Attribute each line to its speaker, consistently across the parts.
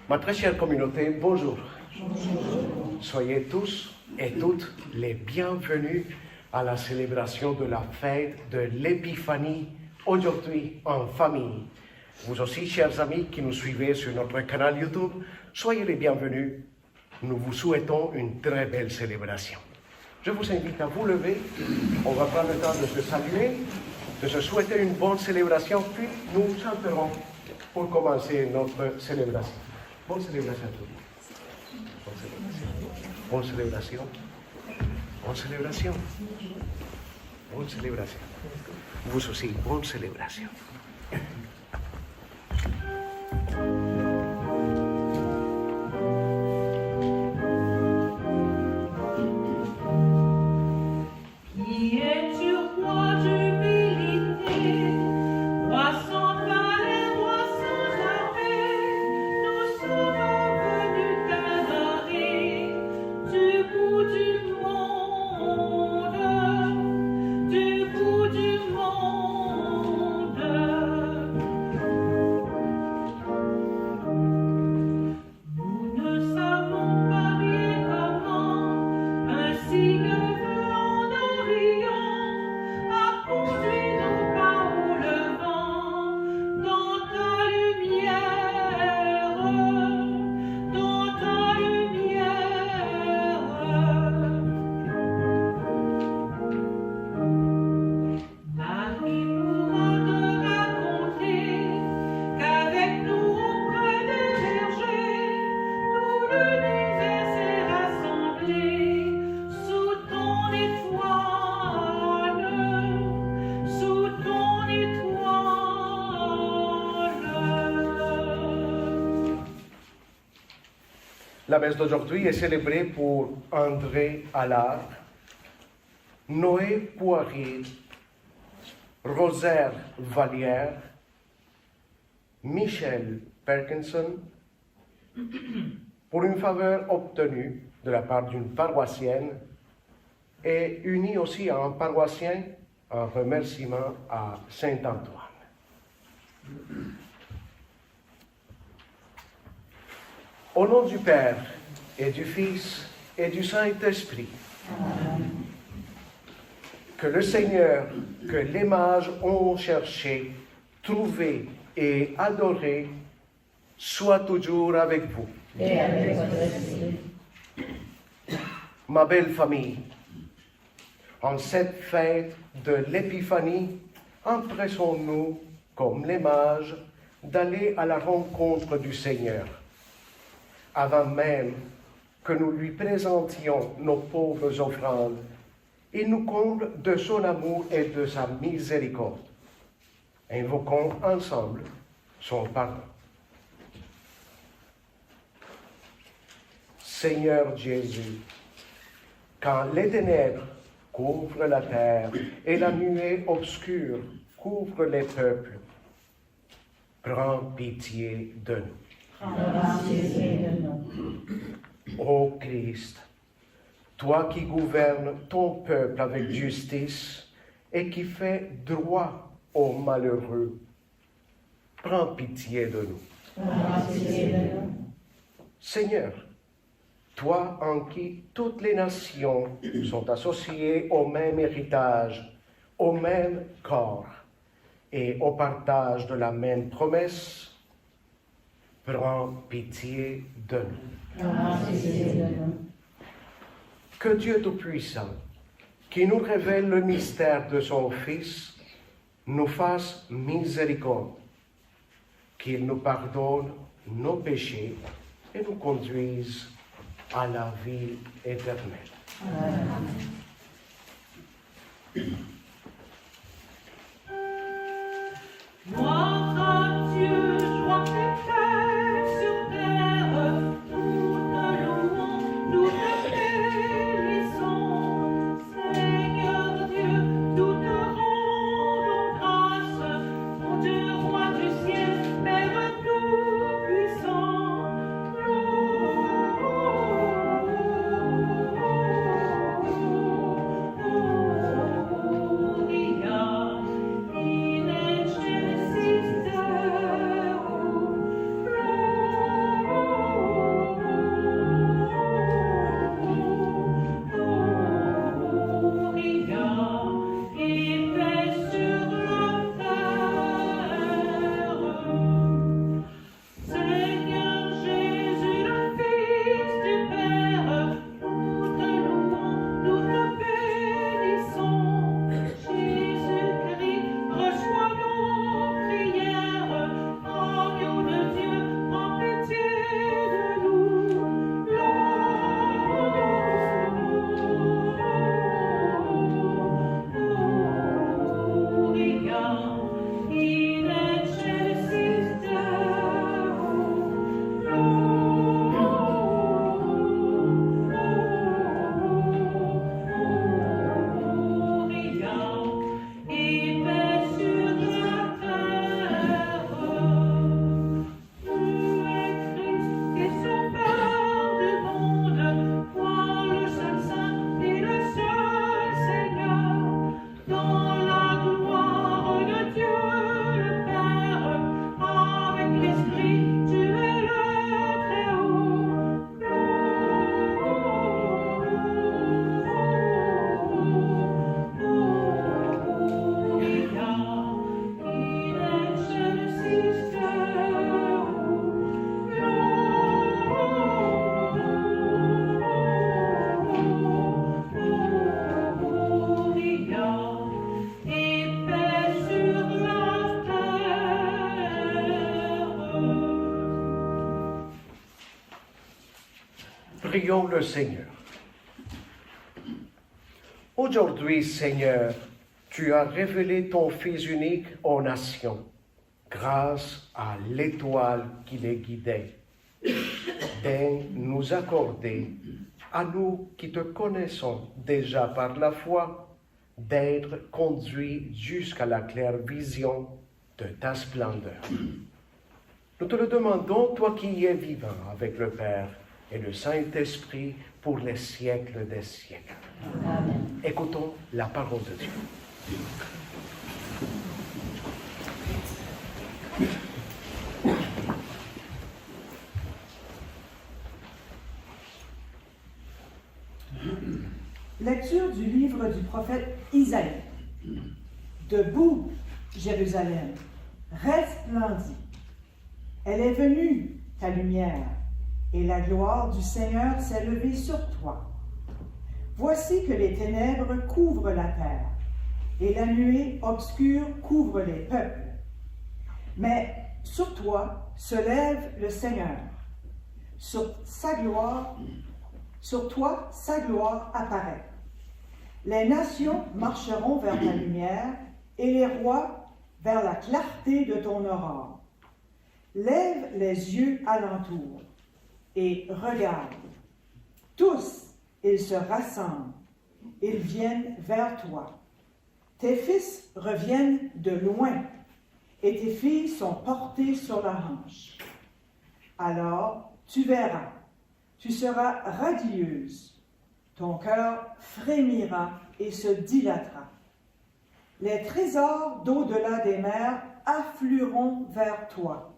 Speaker 1: Ma très chère communauté, bonjour.
Speaker 2: Bonjour.
Speaker 1: Soyez tous et toutes les bienvenus à la célébration de la fête de l'Épiphanie, aujourd'hui en famille. Vous aussi, chers amis qui nous suivez sur notre canal YouTube, soyez les bienvenus. Nous vous souhaitons une très belle célébration. Je vous invite à vous lever. On va prendre le temps de se saluer, de se souhaiter une bonne célébration, puis nous chanterons pour commencer notre célébration. Bonne célébration à tous. Bonne célébration. Bonne célébration. Bonne célébration. Vous aussi, bonne célébration. La messe d'aujourd'hui est célébrée pour André Allard, Noé Poirier, Rosaire Vallière, Michel Perkinson, pour une faveur obtenue de la part d'une paroissienne et unie aussi à un paroissien en remerciement à Saint-Antoine. Au nom du Père, et du Fils, et du Saint-Esprit, que le Seigneur, que les mages ont cherché, trouvé et adoré, soit toujours avec vous.
Speaker 2: Et avec votre esprit.
Speaker 1: Ma belle famille, en cette fête de l'Épiphanie, empressons-nous, comme les mages, d'aller à la rencontre du Seigneur, avant même que nous lui présentions nos pauvres offrandes. Il nous comble de son amour et de sa miséricorde. Invoquons ensemble son pardon. Seigneur Jésus, quand les ténèbres couvrent la terre et la nuée obscure couvre les peuples, prends pitié de nous. Ô Christ, toi qui gouvernes ton peuple avec justice et qui fais droit aux malheureux, prends pitié de nous. Seigneur, toi en qui toutes les nations sont associées au même héritage, au même corps et au partage de la même promesse, prends pitié de nous. Que Dieu Tout-Puissant, qui nous révèle le mystère de son Fils, nous fasse miséricorde, qu'il nous pardonne nos péchés et nous conduise à la vie éternelle. Amen. Prions le Seigneur. Aujourd'hui, Seigneur, tu as révélé ton Fils unique aux nations grâce à l'étoile qui les guidait. Daigne nous accorder, à nous qui te connaissons déjà par la foi, d'être conduits jusqu'à la claire vision de ta splendeur. Nous te le demandons, toi qui y es vivant avec le Père et le Saint-Esprit pour les siècles des siècles.
Speaker 2: Amen.
Speaker 1: Écoutons la parole de Dieu.
Speaker 3: Lecture du livre du prophète Isaïe. Debout, Jérusalem, resplendis. Elle est venue, ta lumière, et la gloire du Seigneur s'est levée sur toi. Voici que les ténèbres couvrent la terre, et la nuée obscure couvre les peuples. Mais sur toi se lève le Seigneur. Sur toi, sa gloire apparaît. Les nations marcheront vers ta lumière, et les rois vers la clarté de ton aurore. Lève les yeux alentour, et regarde. Tous, ils se rassemblent, ils viennent vers toi. Tes fils reviennent de loin, et tes filles sont portées sur la hanche. Alors tu verras, tu seras radieuse, ton cœur frémira et se dilatera. Les trésors d'au-delà des mers afflueront vers toi.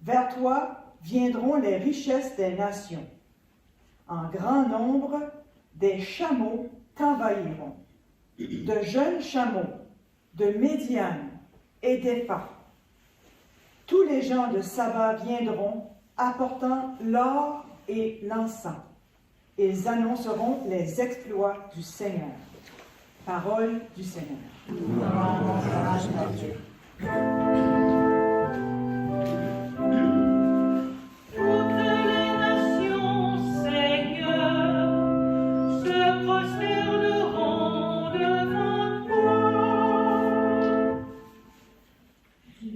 Speaker 3: Vers toi viendront les richesses des nations. En grand nombre, des chameaux t'envahiront, de jeunes chameaux, de Médian et d'Épha. Tous les gens de Saba viendront, apportant l'or et l'encens. Ils annonceront les exploits du Seigneur. Parole du Seigneur.
Speaker 2: Grâce à Dieu.
Speaker 4: Toutes les nations, Seigneur, se prosterneront devant toi.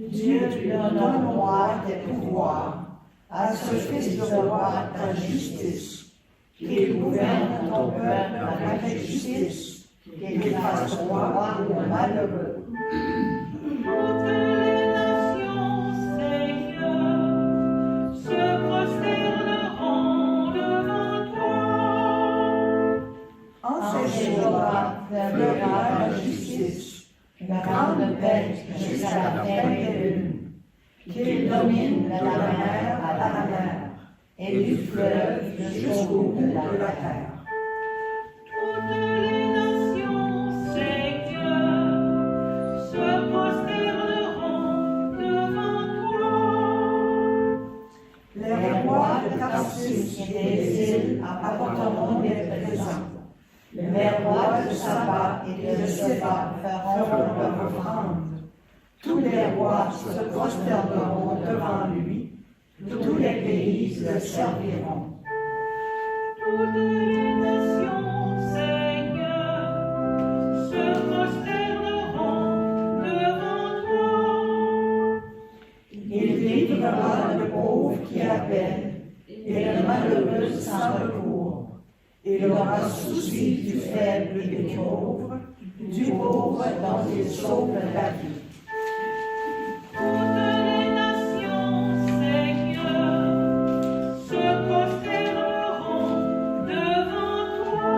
Speaker 2: Dieu, tu donnes roi tes pouvoirs, à ce fils de roi ta justice, qu'il gouverne ton peuple avec justice, qu'il fasse roi aux malheureux.
Speaker 4: Toutes les nations, Seigneur, se prosterneront devant toi.
Speaker 2: Enseigne-toi, verra la justice, une grande paix jusqu'à la fin des lunes, qu'il domine de la mer à la mer, et du fleuve jusqu'au bout de la terre.
Speaker 4: Toutes les nations, Seigneur, se prosterneront devant toi.
Speaker 2: Les rois de Tarsis et des îles apporteront des présents. Les rois de Saba et de Séba feront leur offrande. Tous les rois se prosterneront devant lui. Tous les pays le serviront.
Speaker 4: Toutes les nations, Seigneur, se prosterneront devant toi.
Speaker 2: Il délivrera le pauvre qui appelle et le malheureux sans recours. Il aura souci du faible et du pauvre dont il sauve la vie.
Speaker 4: Toutes les nations, Seigneur, se prosterneront devant toi.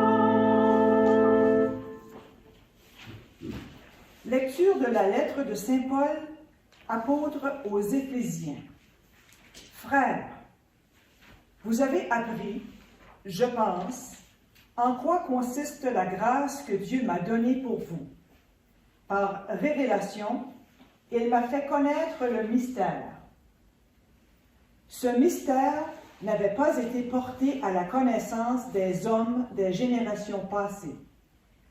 Speaker 3: Lecture de la lettre de Saint Paul, apôtre aux Éphésiens. Frères, vous avez appris, je pense, en quoi consiste la grâce que Dieu m'a donnée pour vous. Par révélation, il m'a fait connaître le mystère. Ce mystère n'avait pas été porté à la connaissance des hommes des générations passées,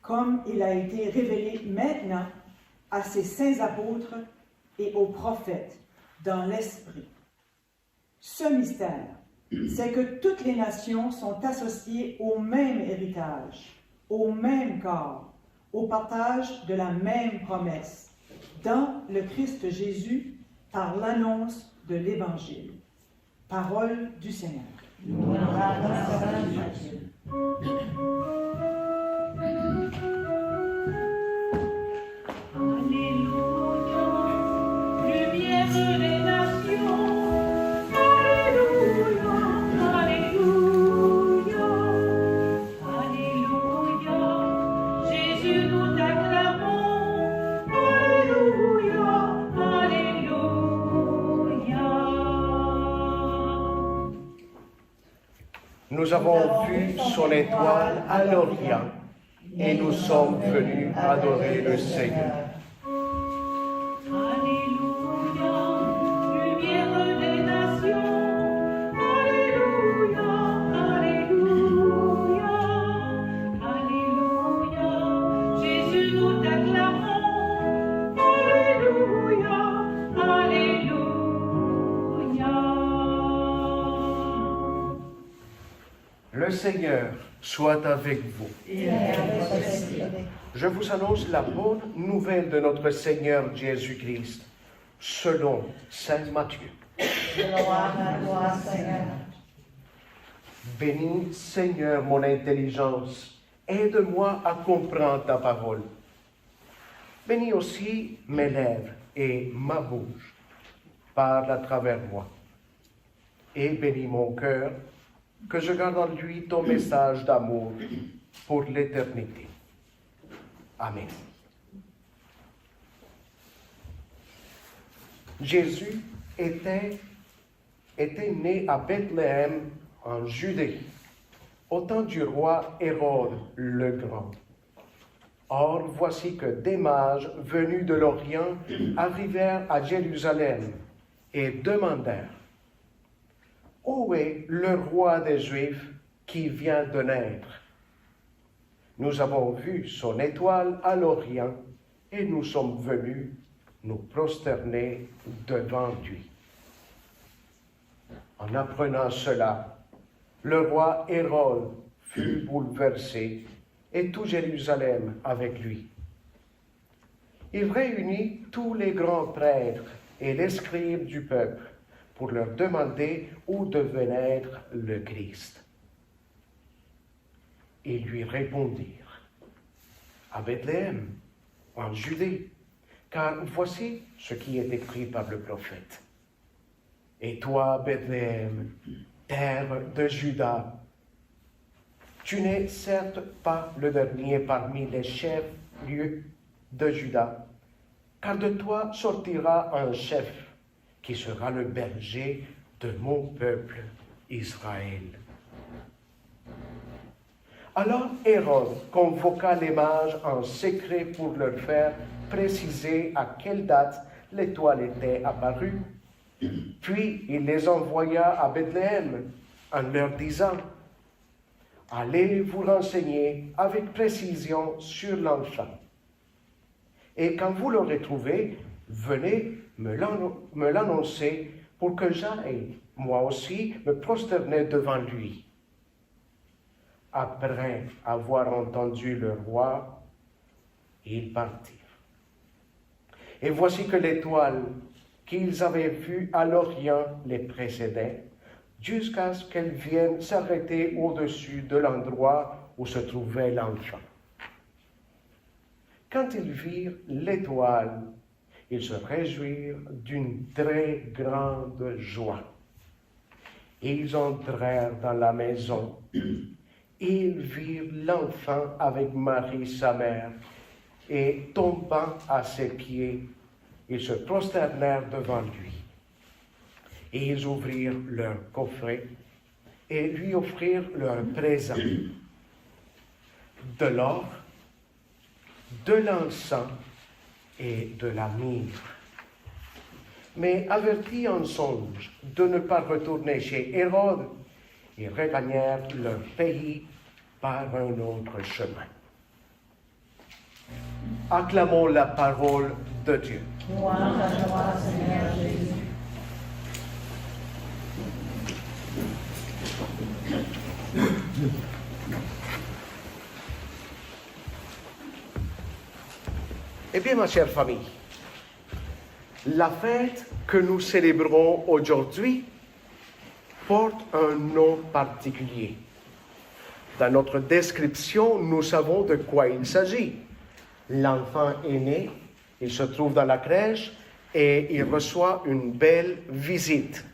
Speaker 3: comme il a été révélé maintenant à ses saints apôtres et aux prophètes dans l'Esprit. Ce mystère, c'est que toutes les nations sont associées au même héritage, au même corps, au partage de la même promesse, dans le Christ Jésus, par l'annonce de l'Évangile. Parole du Seigneur.
Speaker 2: Nous rendons grâce à Dieu.
Speaker 4: Alléluia, lumière des nations. Alléluia, Alléluia, Alléluia. Jésus, nous t'acclamons. Alléluia, Alléluia.
Speaker 1: Nous avons vu son étoile à l'Orient et nous sommes venus adorer le Seigneur.
Speaker 4: Alléluia, lumière des nations. Alléluia, Alléluia, Alléluia. Jésus, nous t'acclamons. Alléluia, Alléluia.
Speaker 1: Le Seigneur soit avec vous.
Speaker 2: Et avec votre esprit.
Speaker 1: Je vous annonce la bonne nouvelle de notre Seigneur Jésus-Christ, selon Saint Matthieu.
Speaker 2: Gloire à toi, Seigneur.
Speaker 1: Bénis, Seigneur, mon intelligence, aide-moi à comprendre ta parole. Bénis aussi mes lèvres et ma bouche, parle à travers moi. Et bénis mon cœur, que je garde en lui ton message d'amour pour l'éternité. Amen. Jésus était né à Bethléem, en Judée, au temps du roi Hérode le Grand. Or, voici que des mages venus de l'Orient arrivèrent à Jérusalem et demandèrent: Où est le roi des Juifs qui vient de naître? Nous avons vu son étoile à l'Orient et nous sommes venus nous prosterner devant lui. En apprenant cela, le roi Hérode fut bouleversé et tout Jérusalem avec lui. Il réunit tous les grands prêtres et les scribes du peuple pour leur demander où devait naître le Christ. Ils lui répondirent: à Bethléem, en Judée, car voici ce qui est écrit par le prophète. Et toi, Bethléem, terre de Juda, tu n'es certes pas le dernier parmi les chefs-lieux de Juda, car de toi sortira un chef qui sera le berger de mon peuple Israël. Alors Hérode convoqua les mages en secret pour leur faire préciser à quelle date l'étoile était apparue. Puis il les envoya à Bethléem en leur disant: Allez vous renseigner avec précision sur l'enfant. Et quand vous l'aurez trouvé, venez me l'annoncer pour que j'aille, moi aussi, me prosterner devant lui. Après avoir entendu le roi, ils partirent. Et voici que l'étoile qu'ils avaient vue à l'Orient les précédait, jusqu'à ce qu'elle vienne s'arrêter au-dessus de l'endroit où se trouvait l'enfant. Quand ils virent l'étoile, ils se réjouirent d'une très grande joie. Ils entrèrent dans la maison. Ils virent l'enfant avec Marie, sa mère, et tombant à ses pieds, ils se prosternèrent devant lui. Et ils ouvrirent leur coffret et lui offrirent leurs présents: de l'or, de l'encens et de la myrrhe. Mais avertis en songe de ne pas retourner chez Hérode, ils regagnèrent leur pays par un autre chemin. Acclamons la parole de Dieu.
Speaker 2: Gloire à toi, Seigneur Jésus.
Speaker 1: Eh bien, ma chère famille, la fête que nous célébrons aujourd'hui porte un nom particulier. Dans notre description, nous savons de quoi il s'agit. L'enfant est né, il se trouve dans la crèche et il reçoit une belle visite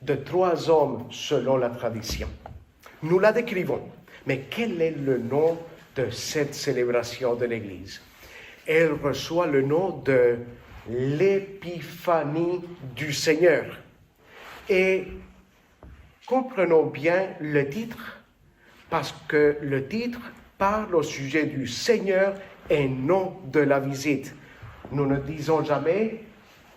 Speaker 1: de 3 hommes selon la tradition. Nous la décrivons. Mais quel est le nom de cette célébration de l'Église? Elle reçoit le nom de l'épiphanie du Seigneur. Et comprenons bien le titre, parce que le titre parle au sujet du Seigneur et non de la visite. Nous ne disons jamais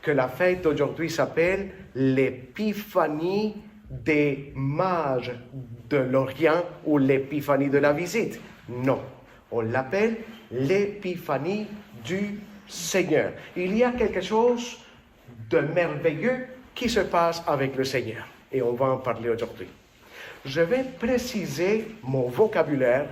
Speaker 1: que la fête d'aujourd'hui s'appelle l'épiphanie des mages de l'Orient ou l'épiphanie de la visite. Non, on l'appelle l'épiphanie du Seigneur. Il y a quelque chose de merveilleux qui se passe avec le Seigneur et on va en parler aujourd'hui. Je vais préciser mon vocabulaire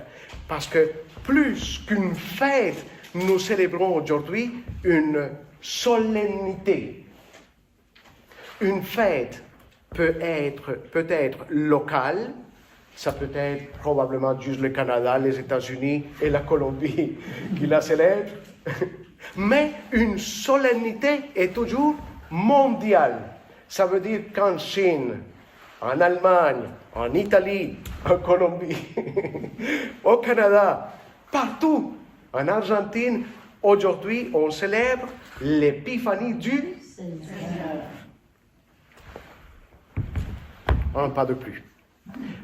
Speaker 1: parce que plus qu'une fête, nous célébrons aujourd'hui une solennité. Une fête peut être locale, ça peut être probablement juste le Canada, les États-Unis et la Colombie qui la célèbrent, mais une solennité est toujours mondiale. Ça veut dire qu'en Chine, en Allemagne, en Italie, en Colombie, au Canada, partout, en Argentine, aujourd'hui, on célèbre l'épiphanie du Seigneur. Un pas de plus.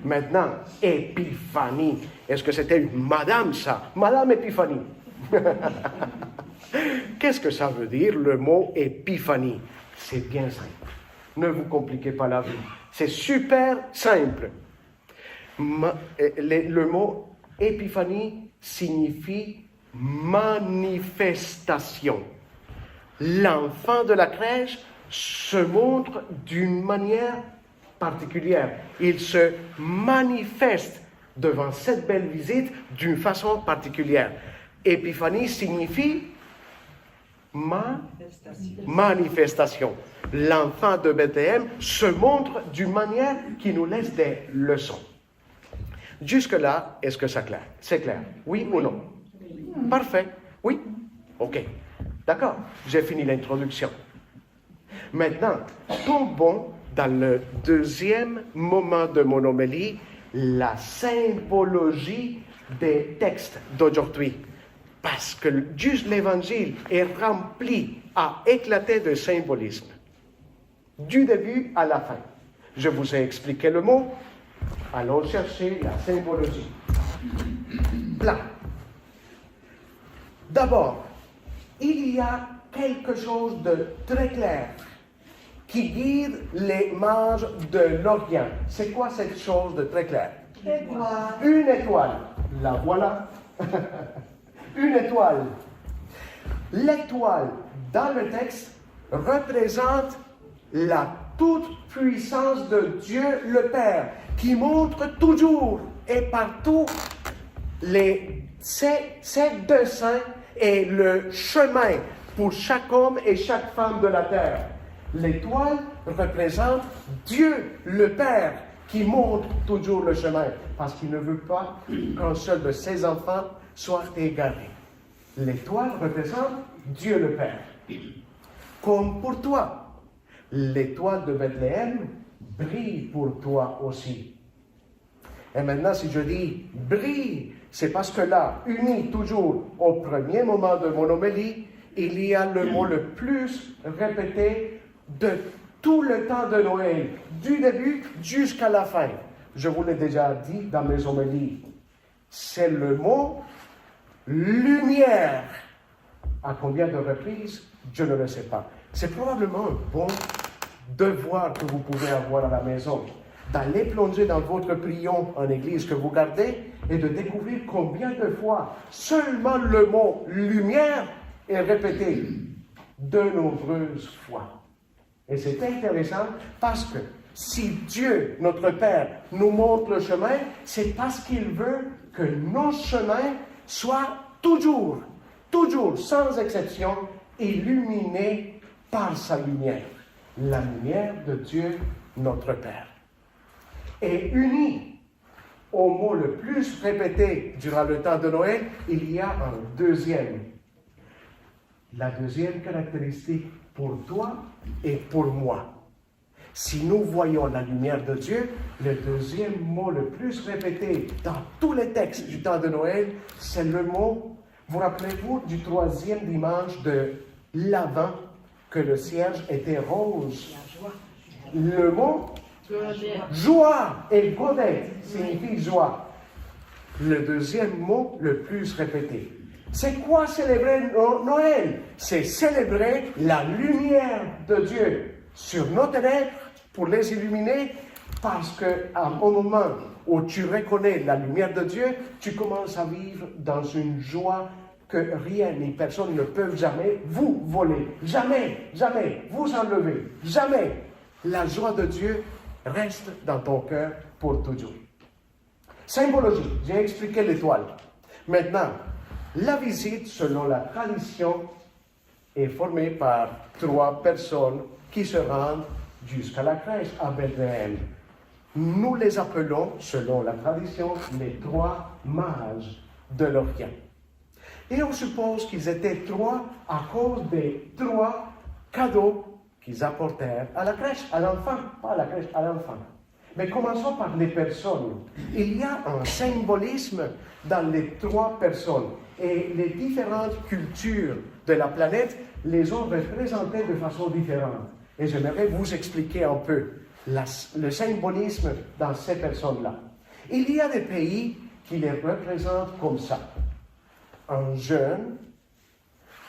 Speaker 1: Maintenant, épiphanie. Est-ce que c'était une madame, ça? Madame Épiphanie. Qu'est-ce que ça veut dire, le mot épiphanie? C'est bien simple. Ne vous compliquez pas la vie. C'est super simple. Le mot épiphanie signifie manifestation. L'enfant de la crèche se montre d'une manière particulière. Il se manifeste devant cette belle visite d'une façon particulière. Épiphanie signifie manifestation. L'enfant de Bethléem se montre d'une manière qui nous laisse des leçons. Jusque-là, est-ce que c'est clair? Oui ou non? Parfait. Oui? OK. D'accord. J'ai fini l'introduction. Maintenant, tombons dans le deuxième moment de mon homélie, la symbologie des textes d'aujourd'hui. Parce que juste l'Évangile est rempli, à éclater de symbolisme. Du début à la fin. Je vous ai expliqué le mot. Allons chercher la symbologie. Là. D'abord, il y a quelque chose de très clair qui guide les mages de l'Orient. C'est quoi cette chose de très clair? Une étoile. La voilà. Une étoile. L'étoile, dans le texte, représente la toute-puissance de Dieu le Père, qui montre toujours et partout ses desseins et le chemin pour chaque homme et chaque femme de la terre. L'étoile représente Dieu le Père qui montre toujours le chemin parce qu'il ne veut pas qu'un seul de ses enfants soit égaré. L'étoile représente Dieu le Père. Comme pour toi, l'étoile de Bethléem brille pour toi aussi. Et maintenant, si je dis brille, c'est parce que là, uni toujours au premier moment de mon homélie, il y a le mot le plus répété de tout le temps de Noël, du début jusqu'à la fin. Je vous l'ai déjà dit dans mes homélies. C'est le mot lumière. À combien de reprises? Je ne le sais pas. C'est probablement un bon devoir que vous pouvez avoir à la maison, d'aller plonger dans votre prion en église que vous gardez et de découvrir combien de fois seulement le mot lumière est répété de nombreuses fois. Et c'est intéressant parce que si Dieu, notre Père, nous montre le chemin, c'est parce qu'il veut que nos chemins soient toujours toujours, sans exception, illuminés par sa lumière, la lumière de Dieu, notre Père. Et unis au mot le plus répété durant le temps de Noël, il y a un deuxième. La deuxième caractéristique pour toi et pour moi. Si nous voyons la lumière de Dieu, le deuxième mot le plus répété dans tous les textes du temps de Noël, c'est le mot, vous rappelez-vous du troisième dimanche de l'Avent, que le cierge était rose. Le mot joie et godette signifie joie. Le deuxième mot le plus répété. C'est quoi célébrer Noël? C'est célébrer la lumière de Dieu sur nos ténèbres pour les illuminer, parce qu'à un moment où tu reconnais la lumière de Dieu, tu commences à vivre dans une joie que rien ni personne ne peut jamais vous voler. Jamais, jamais vous enlever. Jamais. La joie de Dieu reste dans ton cœur pour toujours. Symbologie, j'ai expliqué l'étoile. Maintenant, la visite, selon la tradition, est formée par 3 personnes qui se rendent jusqu'à la crèche à Bethléem. Nous les appelons, selon la tradition, les 3 mages de l'Orient. Et on suppose qu'ils étaient 3 à cause des 3 cadeaux qu'ils apportèrent à la crèche, à l'enfant, pas à la crèche, à l'enfant. Mais commençons par les personnes. Il y a un symbolisme dans les 3 personnes. Et les différentes cultures de la planète les ont représentées de façon différente. Et j'aimerais vous expliquer un peu le symbolisme dans ces personnes-là. Il y a des pays qui les représentent comme ça. Un jeune,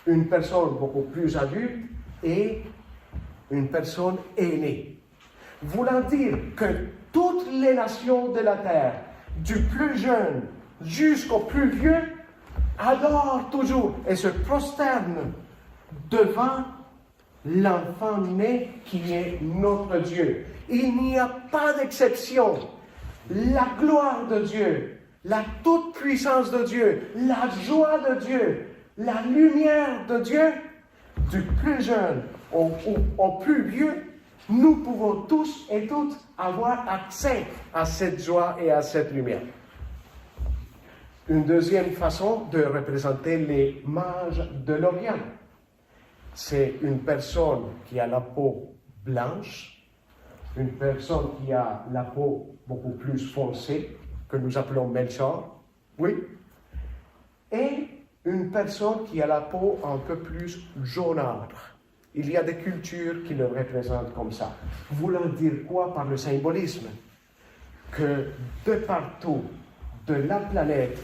Speaker 1: une personne beaucoup plus adulte et une personne aînée. Voulant dire que toutes les nations de la terre, du plus jeune jusqu'au plus vieux, adorent toujours et se prosternent devant l'enfant né qui est notre Dieu. Il n'y a pas d'exception. La gloire de Dieu, la toute-puissance de Dieu, la joie de Dieu, la lumière de Dieu, du plus jeune au plus vieux, nous pouvons tous et toutes avoir accès à cette joie et à cette lumière. Une deuxième façon de représenter les mages de l'Orient, c'est une personne qui a la peau blanche, une personne qui a la peau beaucoup plus foncée, que nous appelons Melchior, oui, et une personne qui a la peau un peu plus jaunâtre. Il y a des cultures qui le représentent comme ça. Voulant dire quoi par le symbolisme? Que de partout de la planète,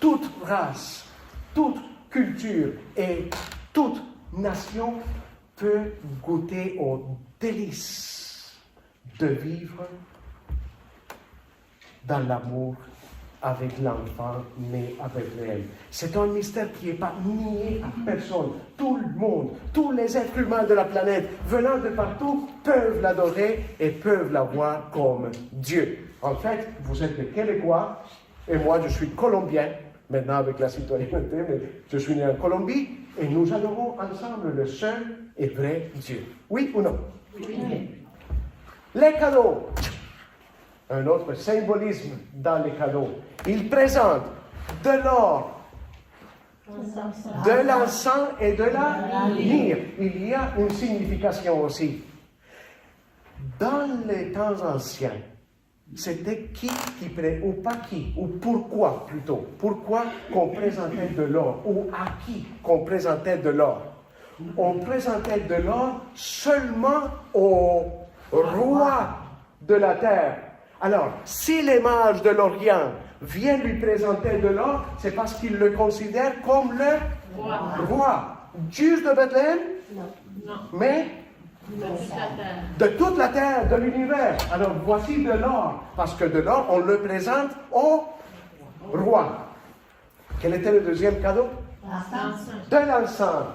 Speaker 1: toute race, toute culture et toute nation peut goûter aux délices de vivre dans l'amour avec l'enfant né à Bethléem. C'est un mystère qui n'est pas nié à personne. Tout le monde, tous les êtres humains de la planète, venant de partout, peuvent l'adorer et peuvent l'avoir comme Dieu. En fait, vous êtes des Québécois et moi je suis Colombien, maintenant avec la citoyenneté, mais je suis né en Colombie et nous adorons ensemble le seul et vrai Dieu. Oui ou non? Oui. Les cadeaux. Un autre symbolisme dans les cadeaux. Il présente de l'or, de l'encens et de la lyre. Il y a une signification aussi. Dans les temps anciens, c'était qui ou pas qui, ou pourquoi plutôt. Pourquoi qu'on présentait de l'or, ou à qui qu'on présentait de l'or. On présentait de l'or seulement au roi de la terre. Alors, si les mages de l'Orient viennent lui présenter de l'or, c'est parce qu'ils le considèrent comme le roi. Juste de Bethléem?
Speaker 4: Non.
Speaker 1: Mais de toute la terre, de l'univers. Alors, voici de l'or, parce que de l'or, on le présente au roi. Quel était le deuxième cadeau? De l'encens.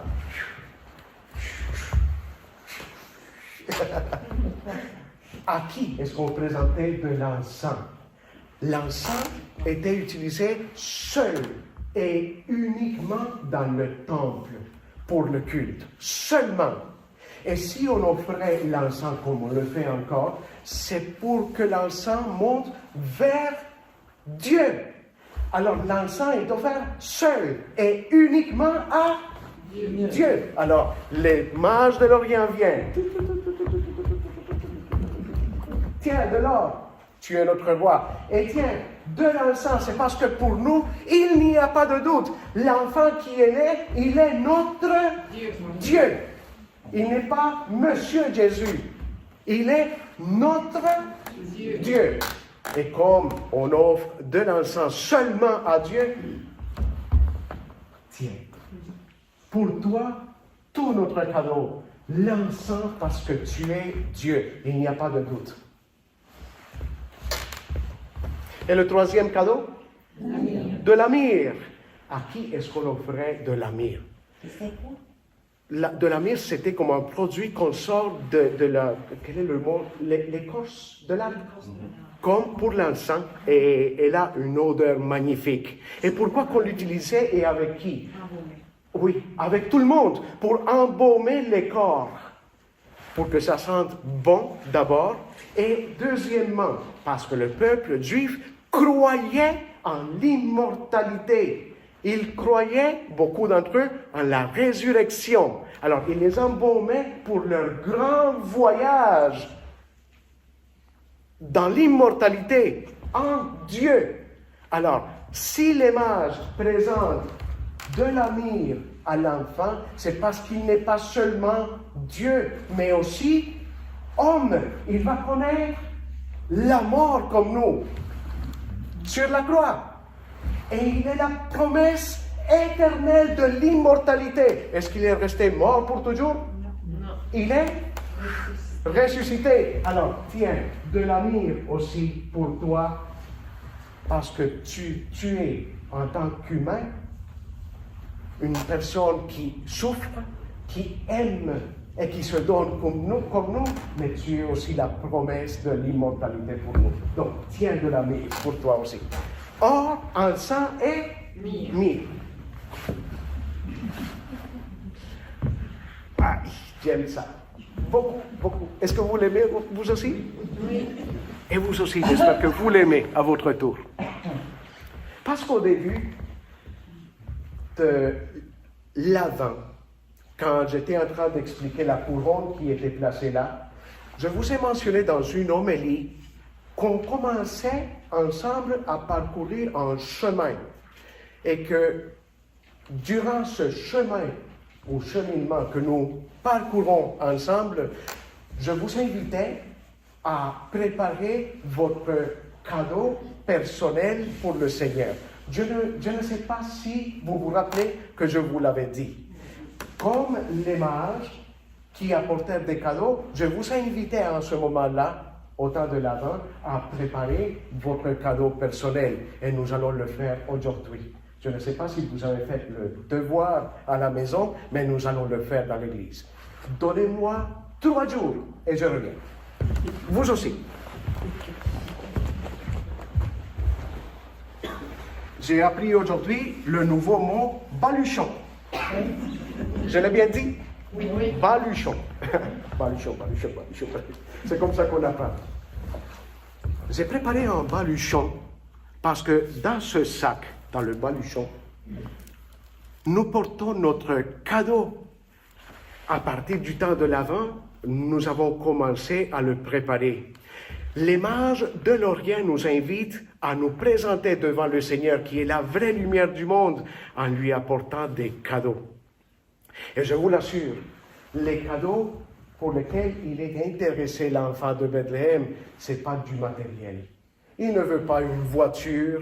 Speaker 1: À qui est-ce qu'on présentait de l'encens? L'encens était utilisé seul est uniquement dans le temple pour le culte, seulement. Et si on offrait l'encens comme on le fait encore, c'est pour que l'encens monte vers Dieu. Alors l'encens est offert seul et uniquement à Dieu. Alors les mages de l'Orient viennent. Tiens, de l'or, tu es notre roi. Et tiens, de l'encens, c'est parce que pour nous, il n'y a pas de doute. L'enfant qui est né, il est notre Dieu. Il n'est pas Monsieur Jésus. Il est notre Dieu. Et comme on offre de l'encens seulement à Dieu, tiens, pour toi, tout notre cadeau, l'encens parce que tu es Dieu. Il n'y a pas de doute. Et le troisième cadeau? De la myrrhe. À qui est-ce qu'on offrait de la myrrhe? De la myrrhe, c'était comme un produit qu'on sort de la... Quel est le mot? L'écorce de l'arbre. Comme pour l'encens. Et elle a une odeur magnifique. Et pourquoi qu'on l'utilisait et avec qui? Oui, avec tout le monde. Pour embaumer les corps. Pour que ça sente bon d'abord. Et deuxièmement, parce que le peuple juif croyait en l'immortalité. Ils croyaient, beaucoup d'entre eux, en la résurrection. Alors, ils les embaumaient pour leur grand voyage dans l'immortalité, en Dieu. Alors, si les mages présentent de la myrrhe à l'enfant, c'est parce qu'il n'est pas seulement Dieu, mais aussi homme. Il va connaître la mort comme nous, sur la croix. Et il est la promesse éternelle de l'immortalité. Est-ce qu'il est resté mort pour toujours? Non. Il est ressuscité. Alors, tiens, de la myrrhe aussi pour toi, parce que tu es, en tant qu'humain, une personne qui souffre, qui aime et qui se donne comme nous, mais tu es aussi la promesse de l'immortalité pour nous. Donc, tiens de la myrrhe pour toi aussi. Or, encens et myrrhe. Ah, j'aime ça. Beaucoup, beaucoup. Est-ce que vous l'aimez, vous aussi? Oui. Et vous aussi, j'espère que vous l'aimez à votre tour. Parce qu'au début de l'Avent, quand j'étais en train d'expliquer la couronne qui était placée là, je vous ai mentionné dans une homélie qu'on commençait ensemble à parcourir un chemin et que durant ce chemin ou cheminement que nous parcourons ensemble, je vous invitais à préparer votre cadeau personnel pour le Seigneur. Je ne sais pas si vous vous rappelez que je vous l'avais dit. Comme les mages qui apportèrent des cadeaux, je vous invitais en ce moment-là, au temps de l'Avent, à préparer votre cadeau personnel. Et nous allons le faire aujourd'hui. Je ne sais pas si vous avez fait le devoir à la maison, mais nous allons le faire dans l'église. Donnez-moi 3 jours et je reviens. Vous aussi. J'ai appris aujourd'hui le nouveau mot baluchon. Je l'ai bien dit? Oui. Baluchon. Baluchon. C'est comme ça qu'on apprend. J'ai préparé un baluchon parce que dans ce sac, dans le baluchon, nous portons notre cadeau. À partir du temps de l'Avent, nous avons commencé à le préparer. Les mages de l'Orient nous invitent à nous présenter devant le Seigneur qui est la vraie lumière du monde en lui apportant des cadeaux. Et je vous l'assure, les cadeaux pour lesquels il est intéressé l'enfant de Bethléem, ce n'est pas du matériel. Il ne veut pas une voiture,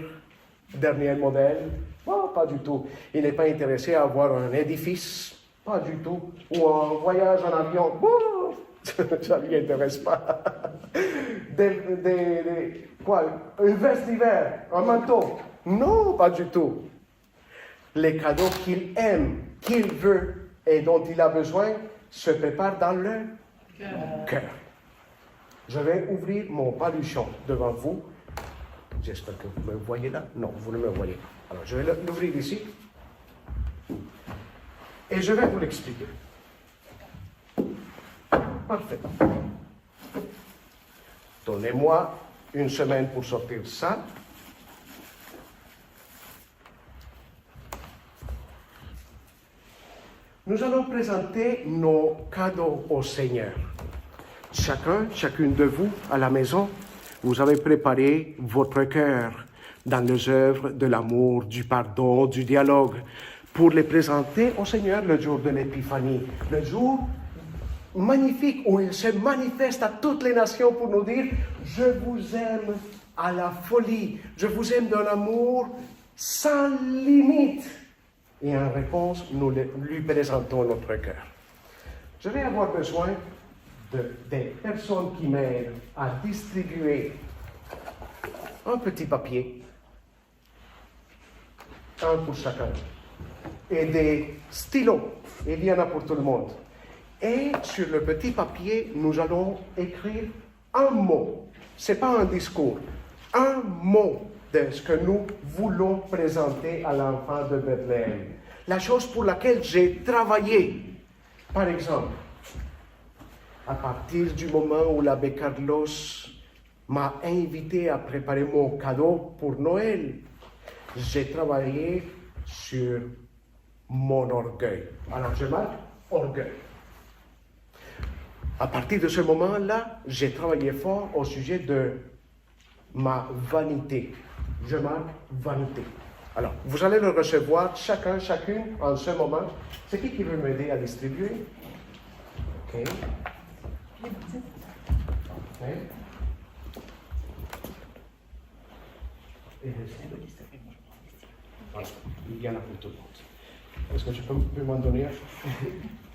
Speaker 1: dernier modèle, oh, pas du tout. Il n'est pas intéressé à avoir un édifice, pas du tout. Ou un voyage en avion, oh, ça ne lui intéresse pas. Quoi, une veste d'hiver, un manteau, non, pas du tout. Les cadeaux qu'il aime, qu'il veut et dont il a besoin se préparent dans le cœur. Je vais ouvrir mon baluchon devant vous. J'espère que vous me voyez là. Non, vous ne me voyez pas. Alors, je vais l'ouvrir ici. Et je vais vous l'expliquer. Parfait. Donnez-moi une semaine pour sortir ça. Nous allons présenter nos cadeaux au Seigneur. Chacune de vous, à la maison, vous avez préparé votre cœur dans les œuvres de l'amour, du pardon, du dialogue, pour les présenter au Seigneur le jour de l'Épiphanie, le jour magnifique où il se manifeste à toutes les nations pour nous dire « Je vous aime à la folie, je vous aime d'un amour sans limite ». Et en réponse, nous lui présentons notre cœur. Je vais avoir besoin des personnes qui m'aident à distribuer un petit papier, un pour chacun, et des stylos, il y en a pour tout le monde. Et sur le petit papier, nous allons écrire un mot. Ce n'est pas un discours, un mot de ce que nous voulons présenter à l'enfant de Bethléem. La chose pour laquelle j'ai travaillé. Par exemple, à partir du moment où l'abbé Carlos m'a invité à préparer mon cadeau pour Noël, j'ai travaillé sur mon orgueil. Alors je marque orgueil. À partir de ce moment-là, j'ai travaillé fort au sujet de ma vanité. Je marque vanité. Alors, vous allez le recevoir chacune en ce moment. C'est qui veut m'aider à distribuer? OK. Okay. Et voilà, il y en a pour tout le monde. Est-ce que tu peux m'en donner?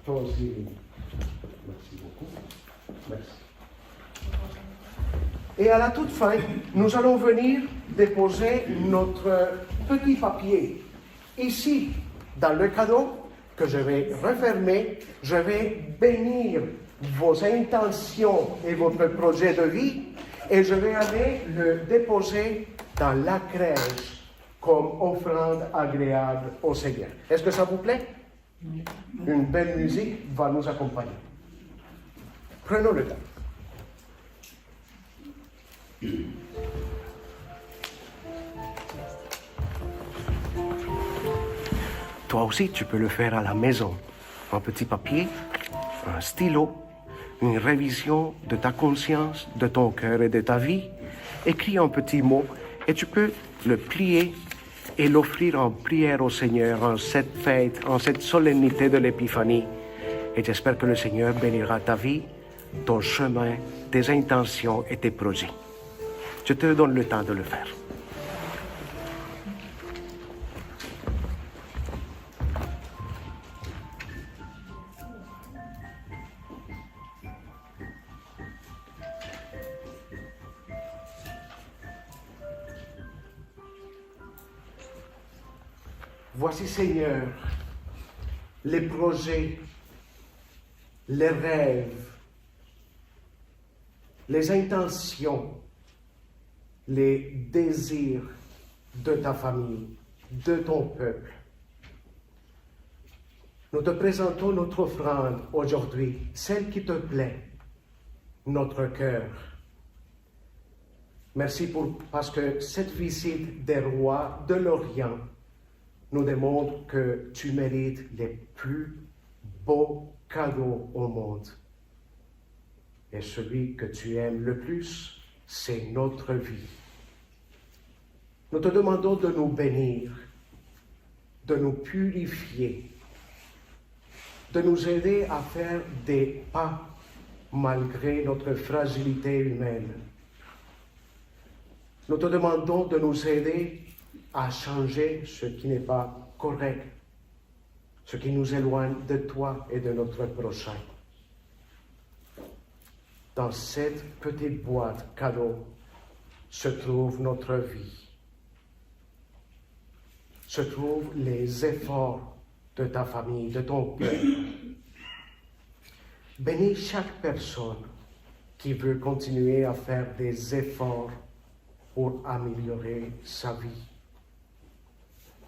Speaker 1: Toi aussi. Merci beaucoup. Merci. Et à la toute fin, nous allons venir déposer notre petit papier ici, dans le cadeau, que je vais refermer. Je vais bénir vos intentions et votre projet de vie, et je vais aller le déposer dans la crèche comme offrande agréable au Seigneur. Est-ce que ça vous plaît? Une belle musique va nous accompagner. Prenons le temps. Toi aussi, tu peux le faire à la maison. Un petit papier, un stylo, une révision de ta conscience, de ton cœur et de ta vie. Écris un petit mot et tu peux le plier et l'offrir en prière au Seigneur en cette fête, en cette solennité de l'Épiphanie. Et j'espère que le Seigneur bénira ta vie, ton chemin, tes intentions et tes projets. Je te donne le temps de le faire. Voici, Seigneur, les projets, les rêves, les intentions, les désirs de ta famille, de ton peuple. Nous te présentons notre offrande aujourd'hui, celle qui te plaît, notre cœur. Merci parce que cette visite des rois de l'Orient nous démontre que tu mérites les plus beaux cadeaux au monde. Et celui que tu aimes le plus, c'est notre vie. Nous te demandons de nous bénir, de nous purifier, de nous aider à faire des pas malgré notre fragilité humaine. Nous te demandons de nous aider à changer ce qui n'est pas correct, ce qui nous éloigne de toi et de notre prochain. Dans cette petite boîte cadeau se trouve notre vie, se trouvent les efforts de ta famille, de ton peuple. Bénis chaque personne qui veut continuer à faire des efforts pour améliorer sa vie.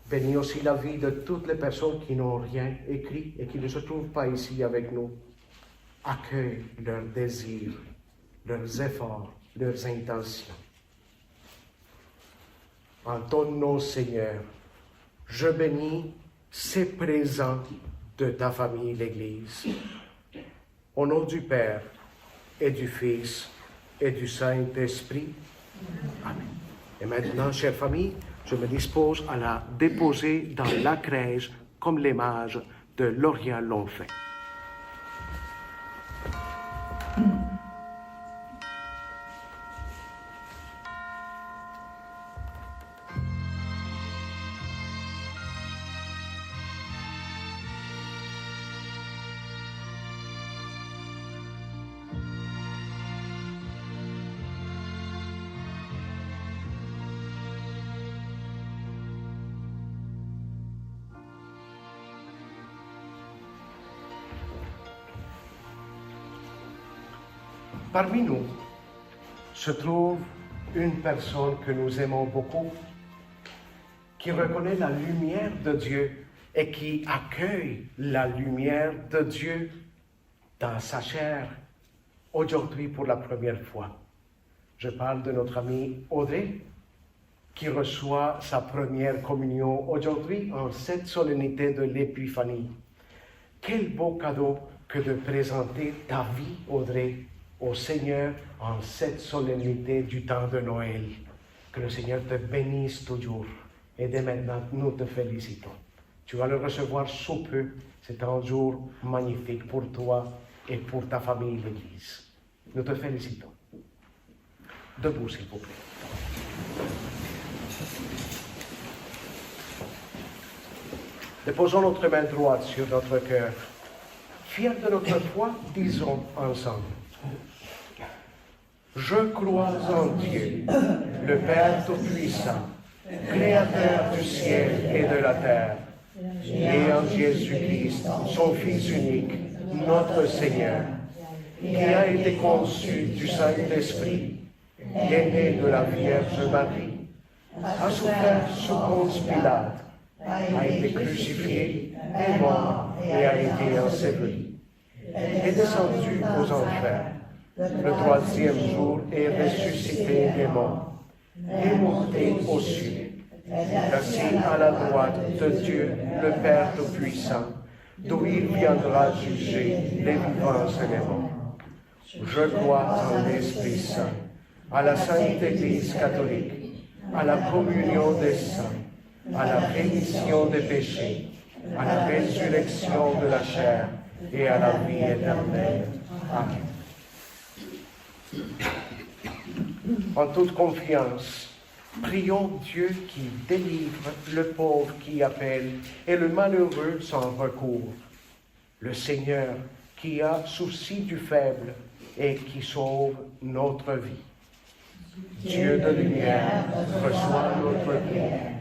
Speaker 1: Bénis aussi la vie de toutes les personnes qui n'ont rien écrit et qui ne se trouvent pas ici avec nous. Accueille leurs désirs, leurs efforts, leurs intentions. En ton nom, Seigneur, je bénis ces présents de ta famille, l'Église. Au nom du Père et du Fils et du Saint-Esprit. Amen. Et maintenant, chère famille, je me dispose à la déposer dans la crèche comme les mages de Lorient l'ont fait. Parmi nous se trouve une personne que nous aimons beaucoup, qui reconnaît la lumière de Dieu et qui accueille la lumière de Dieu dans sa chair aujourd'hui pour la première fois. Je parle de notre amie Audrey, qui reçoit sa première communion aujourd'hui en cette solennité de l'Épiphanie. Quel beau cadeau que de présenter ta vie, Audrey, au Seigneur en cette solennité du temps de Noël. Que le Seigneur te bénisse toujours. Et dès maintenant, nous te félicitons. Tu vas le recevoir sous peu. C'est un jour magnifique pour toi et pour ta famille, l'Église. Nous te félicitons. Debout, s'il vous plaît. Déposons notre main droite sur notre cœur. Fiers de notre foi, disons ensemble. Je crois en Dieu, le Père Tout-Puissant, Créateur du ciel et de la terre, et en Jésus-Christ, son Fils unique, notre Seigneur, qui a été conçu du Saint-Esprit, est né de la Vierge Marie, a souffert sous Ponce Pilate, a été crucifié, est mort et a été enseveli, est descendu aux enfers. Le troisième jour est ressuscité des morts, est monté aux cieux, assis à la droite de Dieu, le Père Tout-Puissant, d'où il viendra juger les vivants et les morts. Je crois en l'Esprit Saint, à la Sainte Église catholique, à la communion des saints, à la rémission des péchés, à la résurrection de la chair et à la vie éternelle. Amen. En toute confiance, prions Dieu qui délivre le pauvre qui appelle et le malheureux sans recours. Le Seigneur qui a souci du faible et qui sauve notre vie. Dieu de lumière, reçois notre prière.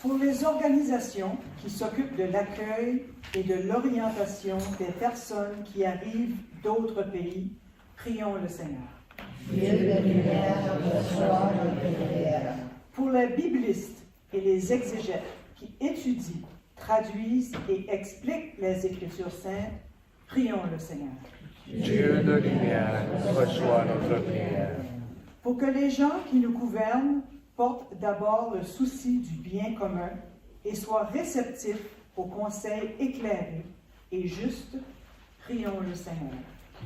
Speaker 3: Pour les organisations qui s'occupent de l'accueil et de l'orientation des personnes qui arrivent d'autres pays, prions le Seigneur.
Speaker 2: Dieu de lumière, reçois notre prière.
Speaker 3: Pour les biblistes et les exégètes qui étudient, traduisent et expliquent les Écritures saintes, prions le Seigneur.
Speaker 1: Dieu de lumière, reçois notre prière.
Speaker 3: Pour que les gens qui nous gouvernent portent d'abord le souci du bien commun et soient réceptifs aux conseils éclairés et justes, prions le Seigneur.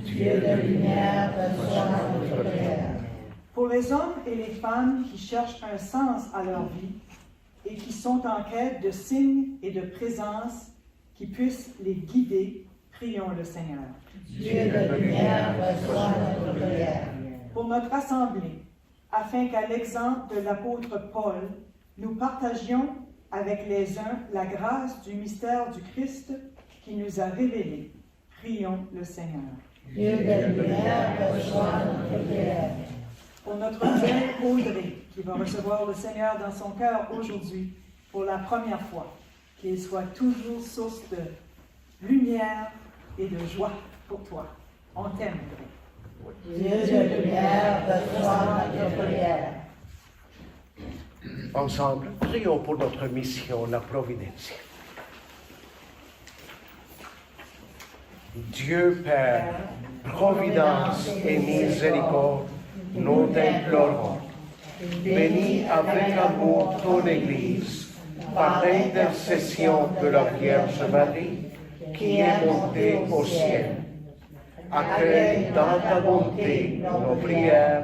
Speaker 2: Dieu de lumière, reçois notre prière.
Speaker 3: Pour les hommes et les femmes qui cherchent un sens à leur vie et qui sont en quête de signes et de présence qui puissent les guider, prions le Seigneur.
Speaker 2: Dieu de lumière, reçois notre prière.
Speaker 3: Pour notre assemblée, afin qu'à l'exemple de l'apôtre Paul, nous partagions avec les uns la grâce du mystère du Christ qui nous a révélé. Prions le Seigneur.
Speaker 2: Dieu de lumière, reçois notre prière.
Speaker 3: Pour notre belle Audrey, qui va recevoir le Seigneur dans son cœur aujourd'hui pour la première fois, qu'il soit toujours source de lumière et de joie pour toi. On t'aime.
Speaker 2: Dieu de lumière, reçois notre prière.
Speaker 1: Ensemble, prions pour notre mission, la Providence. Dieu Père, Providence et miséricorde, nous t'implorons. Bénis avec amour ton Église, par l'intercession de la Vierge Marie, qui est montée au ciel. Accueille dans ta bonté nos prières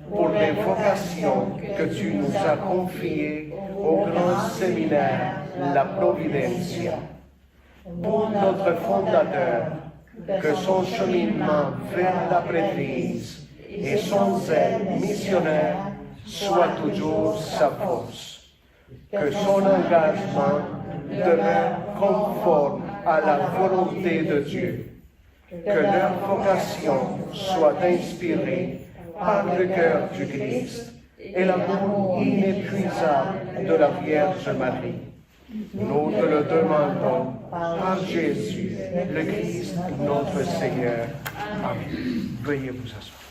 Speaker 1: pour les vocations que tu nous as confiées au grand séminaire La Providencia. Pour notre fondateur, que son cheminement vers la prêtrise et son zèle missionnaire soit toujours sa force. Que son engagement demeure conforme à la volonté de Dieu. Que leur vocation soit inspirée par le cœur du Christ et l'amour inépuisable de la Vierge Marie. Nous te le demandons par Jésus, le Christ, notre Seigneur. Amen. Veuillez vous asseoir.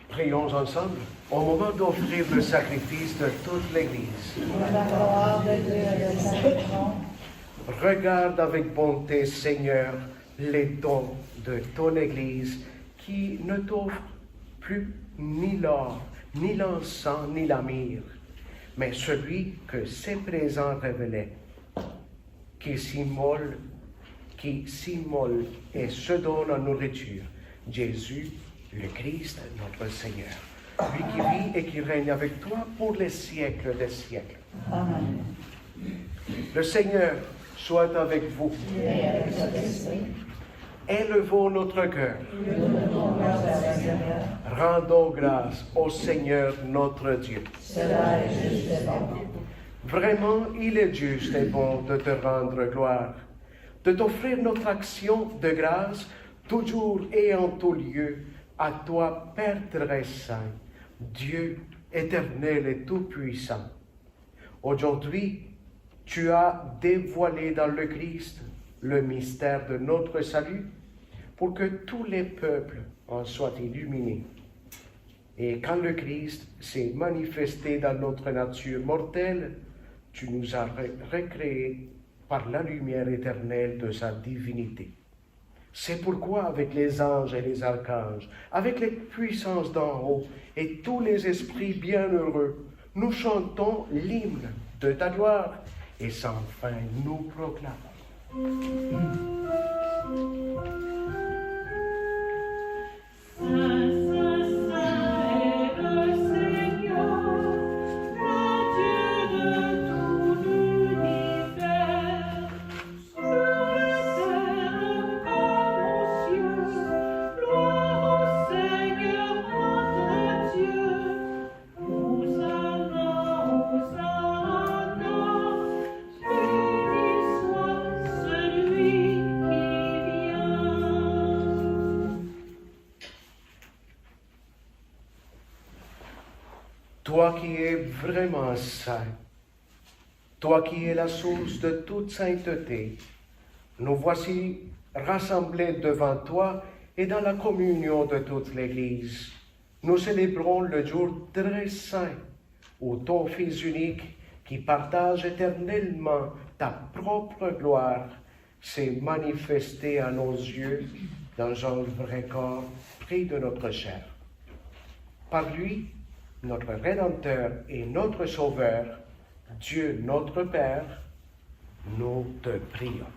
Speaker 1: Prions ensemble au moment d'offrir le sacrifice de toute l'Église.
Speaker 2: Pour la gloire de Dieu et de Saint-Jean.
Speaker 1: Regarde avec bonté, Seigneur, les dons de ton Église qui ne t'offrent plus ni l'or, ni l'encens, ni la myrrhe, mais celui que ces présents révélaient, qui s'immole et se donne en nourriture, Jésus, le Christ, notre Seigneur, lui qui vit et qui règne avec toi pour les siècles des siècles.
Speaker 2: Amen.
Speaker 1: Le Seigneur soit avec vous.
Speaker 2: Et avec cet esprit,
Speaker 1: Élevons notre cœur.
Speaker 2: nous nous tournons vers le Seigneur.
Speaker 1: Rendons grâce au Seigneur notre Dieu.
Speaker 2: Cela est juste et bon.
Speaker 1: Vraiment, il est juste et bon de te rendre gloire, de t'offrir notre action de grâce, toujours et en tout lieu, à toi, Père très saint, Dieu éternel et tout-puissant. Aujourd'hui, tu as dévoilé dans le Christ le mystère de notre salut, pour que tous les peuples en soient illuminés. Et quand le Christ s'est manifesté dans notre nature mortelle, tu nous as recréés par la lumière éternelle de sa divinité. C'est pourquoi avec les anges et les archanges, avec les puissances d'en haut et tous les esprits bienheureux, nous chantons l'hymne de ta gloire et sans fin nous proclamons. Toi qui es vraiment saint, toi qui es la source de toute sainteté, nous voici rassemblés devant toi et dans la communion de toute l'Église. Nous célébrons le jour très saint où ton Fils unique, qui partage éternellement ta propre gloire, s'est manifesté à nos yeux dans un vrai corps pris de notre chair. Par lui, notre Rédempteur et notre Sauveur, Dieu notre Père, nous te prions.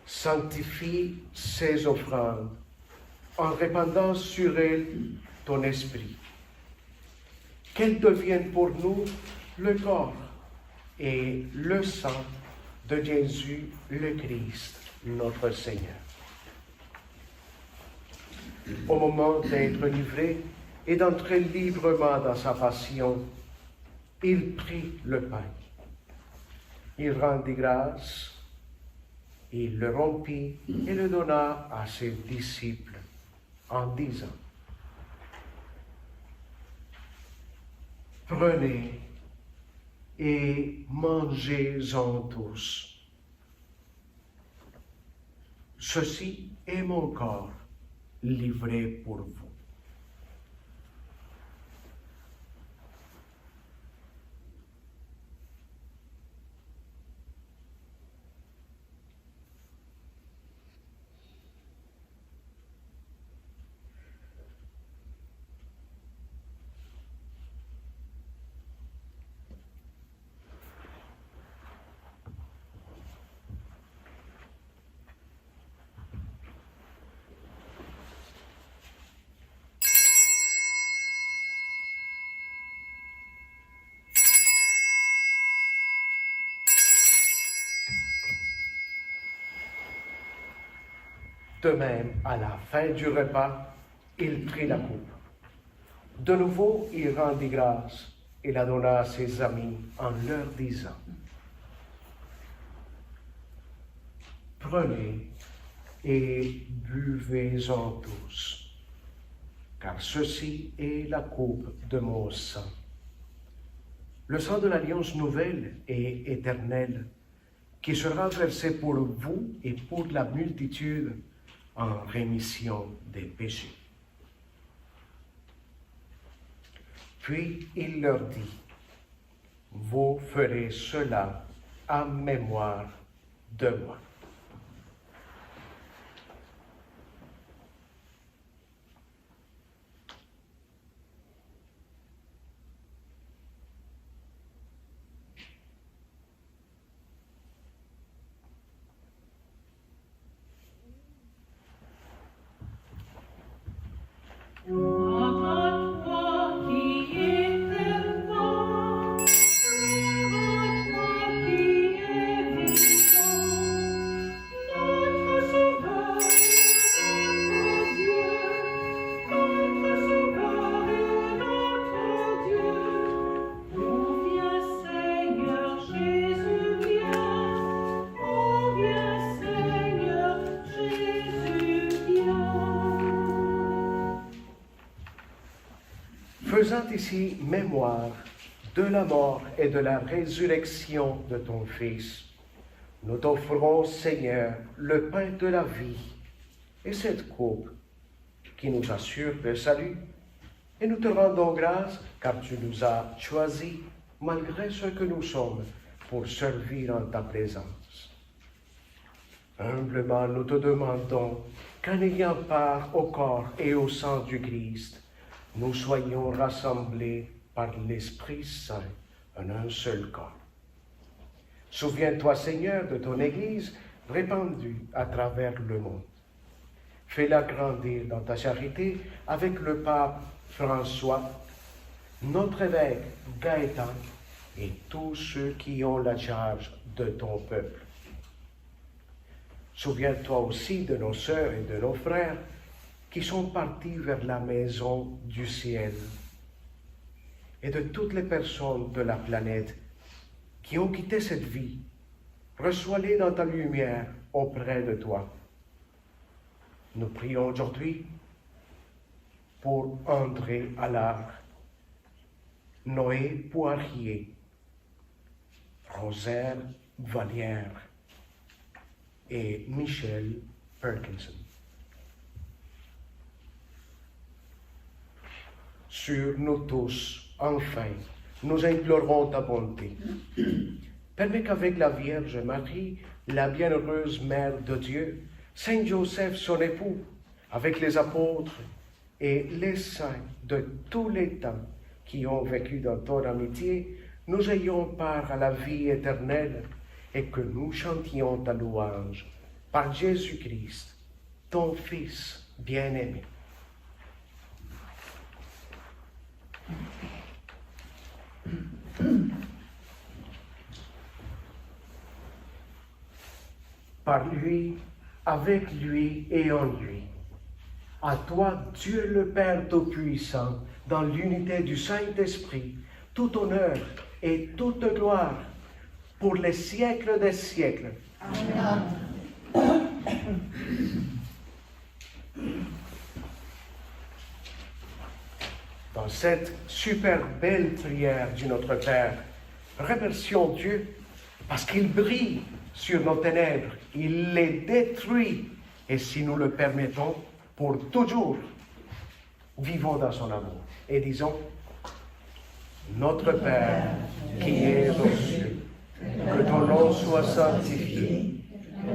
Speaker 1: Sanctifie ces offrandes en répandant sur elles ton esprit. Qu'elles deviennent pour nous le corps et le sang de Jésus le Christ, notre Seigneur. Au moment d'être livré et d'entrer librement dans sa passion, il prit le pain. Il rendit grâce, il le rompit et le donna à ses disciples en disant: Prenez et mangez-en tous. Ceci est mon corps livré pour vous. De même, à la fin du repas, il prit la coupe. De nouveau, il rendit grâce et la donna à ses amis en leur disant: Prenez et buvez-en tous, car ceci est la coupe de mon sang. Le sang de l'alliance nouvelle et éternelle, qui sera versé pour vous et pour la multitude en rémission des péchés. Puis il leur dit: Vous ferez cela en mémoire de moi. Faisant ici mémoire de la mort et de la résurrection de ton Fils, nous t'offrons, Seigneur, le pain de la vie et cette coupe qui nous assure le salut. Et nous te rendons grâce car tu nous as choisis, malgré ce que nous sommes, pour servir en ta présence. Humblement, nous te demandons qu'en ayant part au corps et au sang du Christ, nous soyons rassemblés par l'Esprit Saint en un seul corps. Souviens-toi, Seigneur, de ton Église répandue à travers le monde. Fais-la grandir dans ta charité avec le pape François, notre évêque Gaëtan et tous ceux qui ont la charge de ton peuple. Souviens-toi aussi de nos sœurs et de nos frères qui sont partis vers la maison du ciel et de toutes les personnes de la planète qui ont quitté cette vie. Reçois-les dans ta lumière auprès de toi. Nous prions aujourd'hui pour André Allard, Noé Poirier, Rosaire Vallière et Michel Perkinson. Sur nous tous, enfin, nous implorons ta bonté. Permets qu'avec la Vierge Marie, la bienheureuse Mère de Dieu, Saint Joseph son époux, avec les apôtres et les saints de tous les temps qui ont vécu dans ton amitié, nous ayons part à la vie éternelle et que nous chantions ta louange par Jésus-Christ, ton Fils bien-aimé. Par lui, avec lui et en lui. À toi, Dieu le Père Tout-Puissant, dans l'unité du Saint-Esprit, tout honneur et toute gloire pour les siècles des siècles. Amen. Dans cette super belle prière du Notre Père, remercions Dieu parce qu'il brille sur nos ténèbres, il les détruit, et si nous le permettons, pour toujours, vivons dans son amour. Et disons, Notre Père qui es aux cieux, que ton nom soit sanctifié,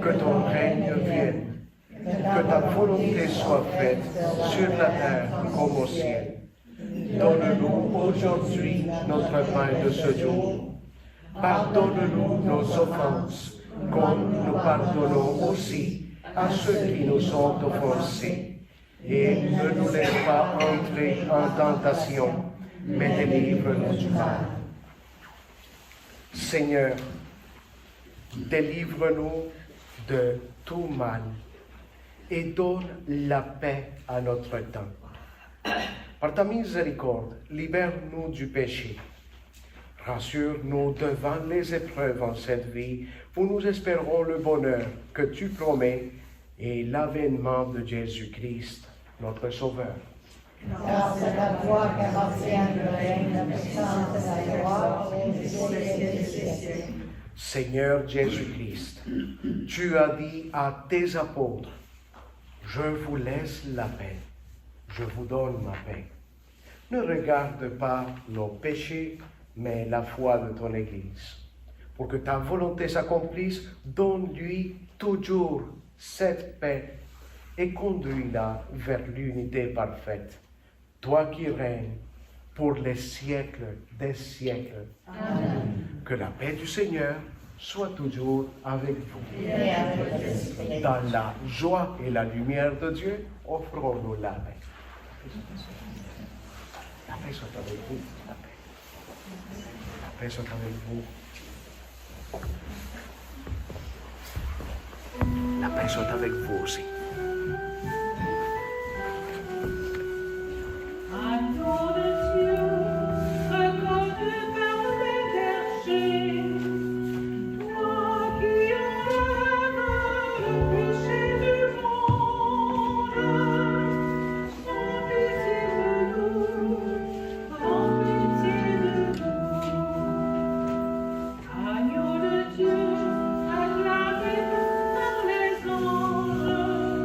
Speaker 1: que ton règne vienne, que ta volonté soit faite sur la terre comme au ciel. Donne-nous aujourd'hui notre pain de ce jour. Pardonne-nous nos offenses, comme nous pardonnons aussi à ceux qui nous ont offensés. Et ne nous laisse pas entrer en tentation, mais délivre-nous du mal. Seigneur, délivre-nous de tout mal et donne la paix à notre temps. Par ta miséricorde, libère-nous du péché. Rassure-nous devant les épreuves en cette vie où nous espérons le bonheur que tu promets et l'avènement de Jésus-Christ, notre Sauveur.
Speaker 2: Car c'est la toi qui appartient le règne, la puissance et la gloire pour les siècles des siècles.
Speaker 1: Seigneur Jésus-Christ, tu as dit à tes apôtres, je vous laisse la paix, je vous donne ma paix. Ne regarde pas nos péchés, mais la foi de ton Église. Pour que ta volonté s'accomplisse, donne-lui toujours cette paix et conduis-la vers l'unité parfaite. Toi qui règnes pour les siècles des siècles. Amen. Que la paix du Seigneur soit toujours avec vous.
Speaker 2: Et avec l'Esprit.
Speaker 1: Dans la joie et la lumière de Dieu, offrons-nous la paix. La paix soit avec vous. La paix. La paix soit avec vous. La paix soit avec vous aussi.
Speaker 4: Agneau de Dieu, reconnu par les bergers, toi qui enlèves le péché du monde, prends pitié de nous, prends pitié de nous. Agneau de Dieu, acclamé par les anges,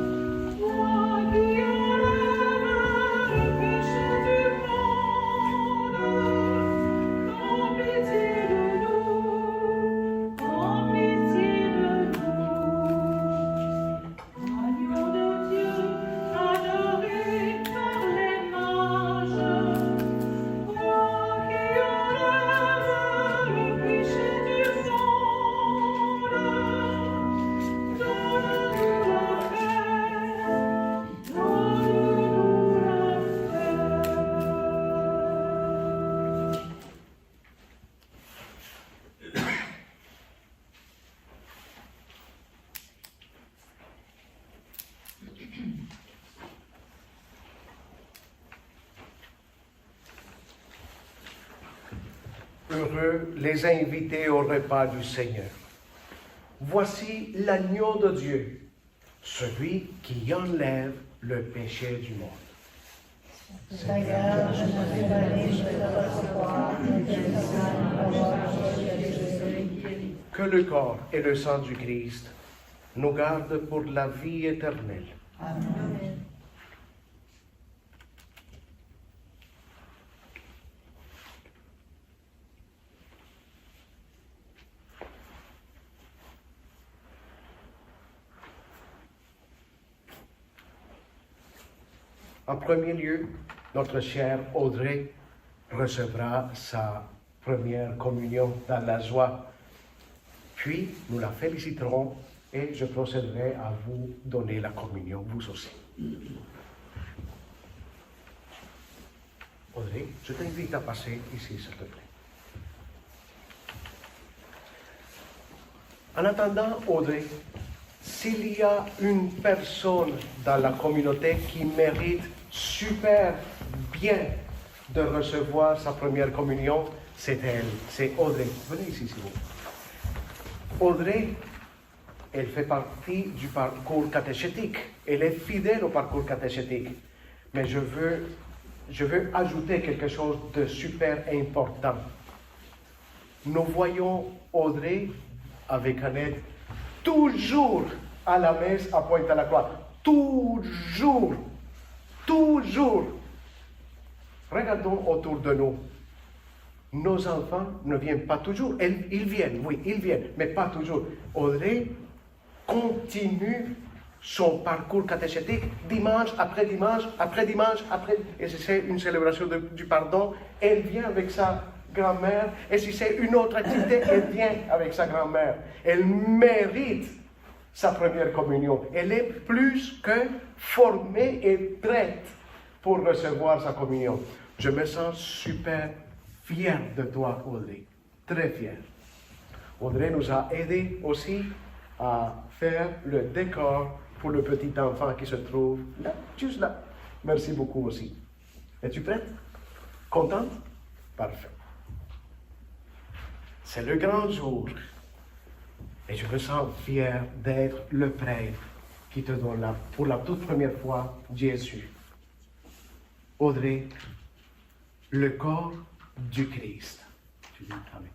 Speaker 1: heureux les invités au repas du Seigneur. Voici l'agneau de Dieu, celui qui enlève le péché du monde.
Speaker 2: Seigneur, je ne suis pas digne de recevoir le baptême de Jésus.
Speaker 1: Que le corps et le sang du Christ nous gardent pour la vie éternelle.
Speaker 2: Amen.
Speaker 1: En premier lieu, notre chère Audrey recevra sa première communion dans la joie. Puis, nous la féliciterons et je procéderai à vous donner la communion, vous aussi. Audrey, je t'invite à passer ici, s'il te plaît. En attendant, Audrey, s'il y a une personne dans la communauté qui mérite super bien de recevoir sa première communion, c'est elle, c'est Audrey. Venez ici, s'il vous plaît. Audrey, elle fait partie du parcours catéchétique. Elle est fidèle au parcours catéchétique. Mais je veux ajouter quelque chose de super important. Nous voyons Audrey avec Annette toujours à la messe à Pointe-à-la-Croix. Toujours. Toujours. Regardons autour de nous. Nos enfants ne viennent pas toujours. Ils viennent, oui, ils viennent, mais pas toujours. Audrey continue son parcours catéchétique dimanche après dimanche, après dimanche, après... Et si c'est une célébration du pardon, elle vient avec sa grand-mère. Et si c'est une autre activité, elle vient avec sa grand-mère. Elle mérite sa première communion. Elle est plus que formée et prête pour recevoir sa communion. Je me sens super fier de toi, Audrey. Très fier. Audrey nous a aidés aussi à faire le décor pour le petit enfant qui se trouve là, juste là. Merci beaucoup aussi. Es-tu prête? Contente? Parfait. C'est le grand jour. Et je me sens fier d'être le prêtre qui te donne là, pour la toute première fois, Jésus. Audrey, le corps du Christ. Tu dis, amen.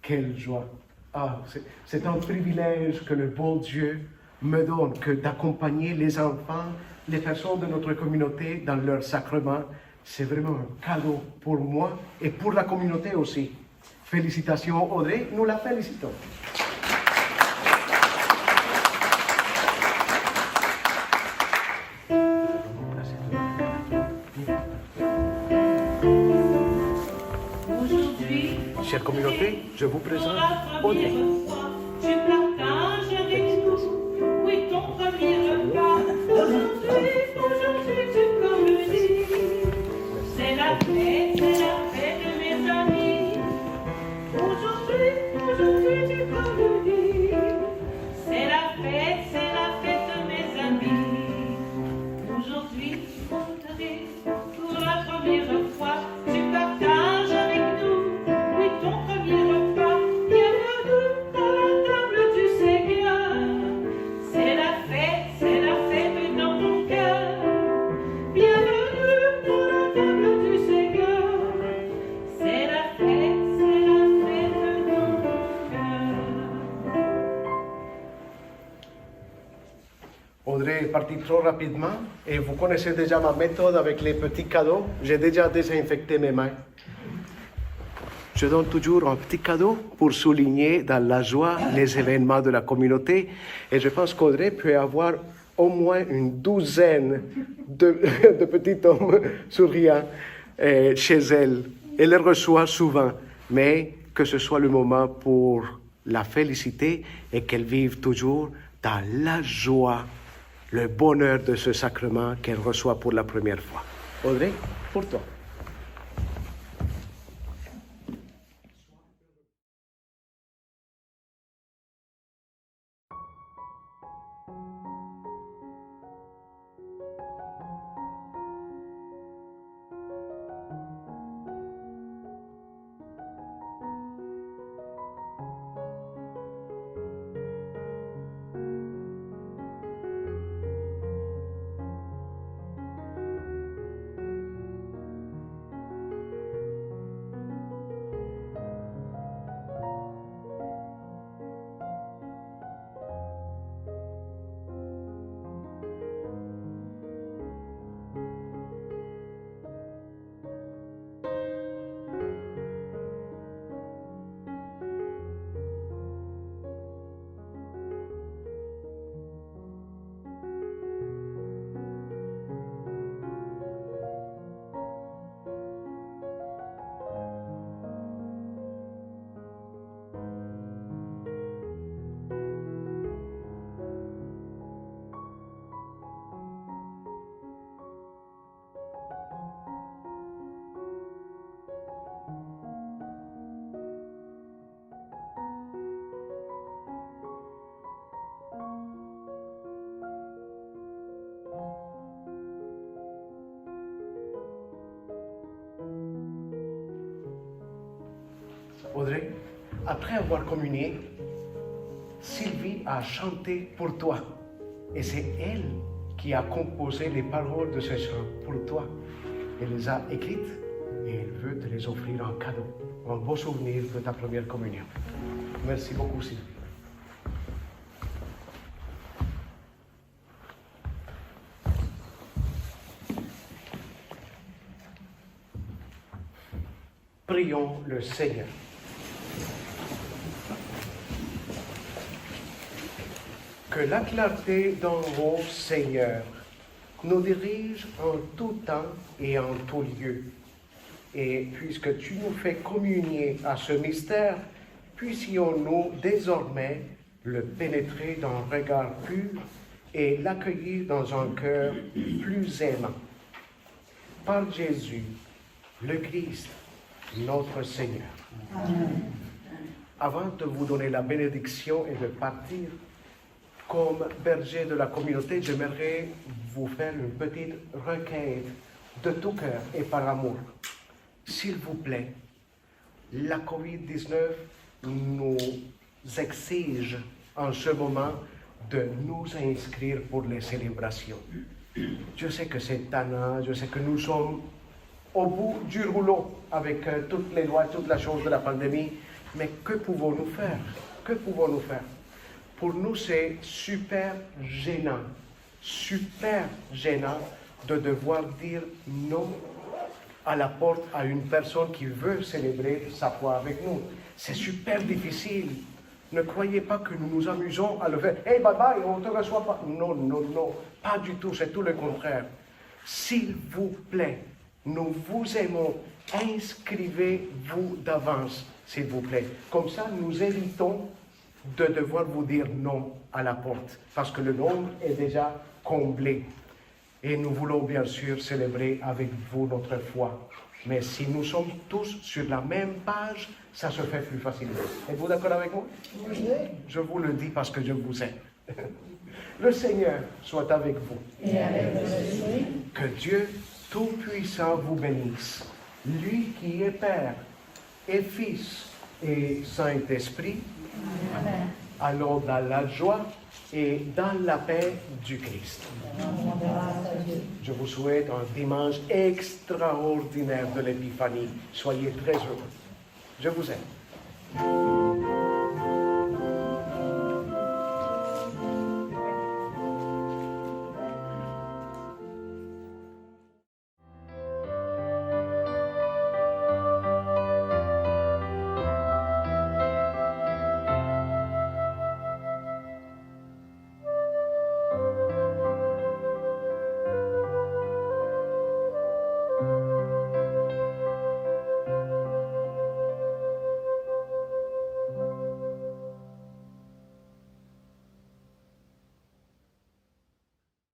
Speaker 1: Quelle joie! Ah, c'est un privilège que le bon Dieu me donne que d'accompagner les enfants, les personnes de notre communauté dans leur sacrement. C'est vraiment un cadeau pour moi et pour la communauté aussi. Félicitations Audrey, nous la félicitons.
Speaker 4: Aujourd'hui,
Speaker 1: Chère communauté, je vous présente
Speaker 4: pour la
Speaker 1: Audrey.
Speaker 4: première fois, tu partages avec nous, oui, ton premier repas. Aujourd'hui, tu peux le dire. C'est la fête de mes amis. Aujourd'hui, tu peux le dire. C'est la fête de mes amis. Aujourd'hui, Audrey, pour la première fois, tu partages avec nous, oui, ton premier repas. Bienvenue à la table du Seigneur. C'est la fête dans ton cœur. Bienvenue à la table du Seigneur. C'est la fête dans ton cœur.
Speaker 1: Audrey est partie trop rapidement et vous connaissez déjà ma méthode avec les petits cadeaux. J'ai déjà désinfecté mes mains. Je donne toujours un petit cadeau pour souligner dans la joie les événements de la communauté. Et je pense qu'Audrey peut avoir au moins une douzaine de petits hommes souriants chez elle. Elle les reçoit souvent, mais que ce soit le moment pour la féliciter et qu'elle vive toujours dans la joie, le bonheur de ce sacrement qu'elle reçoit pour la première fois. Audrey, pour toi. après avoir communié, Sylvie a chanté pour toi. Et c'est elle qui a composé les paroles de ce chant pour toi. Elle les a écrites et elle veut te les offrir en cadeau, en beau souvenir de ta première communion. Merci beaucoup, Sylvie. Prions le Seigneur. Que la clarté d'en haut, Seigneur, nous dirige en tout temps et en tout lieu. Et puisque tu nous fais communier à ce mystère, puissions-nous désormais le pénétrer d'un regard pur et l'accueillir dans un cœur plus aimant. Par Jésus, le Christ, notre Seigneur.
Speaker 2: Amen.
Speaker 1: Avant de vous donner la bénédiction et de partir, comme berger de la communauté, j'aimerais vous faire une petite requête de tout cœur et par amour. S'il vous plaît, la COVID-19 nous exige en ce moment de nous inscrire pour les célébrations. Je sais que c'est tannant, je sais que nous sommes au bout du rouleau avec toutes les lois, toutes les choses de la pandémie, mais que pouvons-nous faire? Que pouvons-nous faire? Pour nous, c'est super gênant de devoir dire non à la porte à une personne qui veut célébrer sa foi avec nous. C'est super difficile. Ne croyez pas que nous nous amusons à le faire. Hey, bye bye, on ne te reçoit pas. Non, non, non, pas du tout, c'est tout le contraire. S'il vous plaît, nous vous aimons, inscrivez-vous d'avance, s'il vous plaît. Comme ça, nous évitons de devoir vous dire non à la porte, parce que le nombre est déjà comblé. Et nous voulons bien sûr célébrer avec vous notre foi. Mais si nous sommes tous sur la même page, ça se fait plus facilement. Êtes-vous d'accord avec moi? Oui. Je vous le dis parce que je vous aime. Le Seigneur soit avec vous.
Speaker 2: Et avec votre esprit.
Speaker 1: Que Dieu Tout-Puissant vous bénisse. Lui qui est Père et Fils et Saint-Esprit,
Speaker 2: Amen.
Speaker 1: allons dans la joie et dans la paix du Christ.
Speaker 2: Rendons grâce à Dieu.
Speaker 1: Je vous souhaite un dimanche extraordinaire de l'Épiphanie. Soyez très heureux. Je vous aime.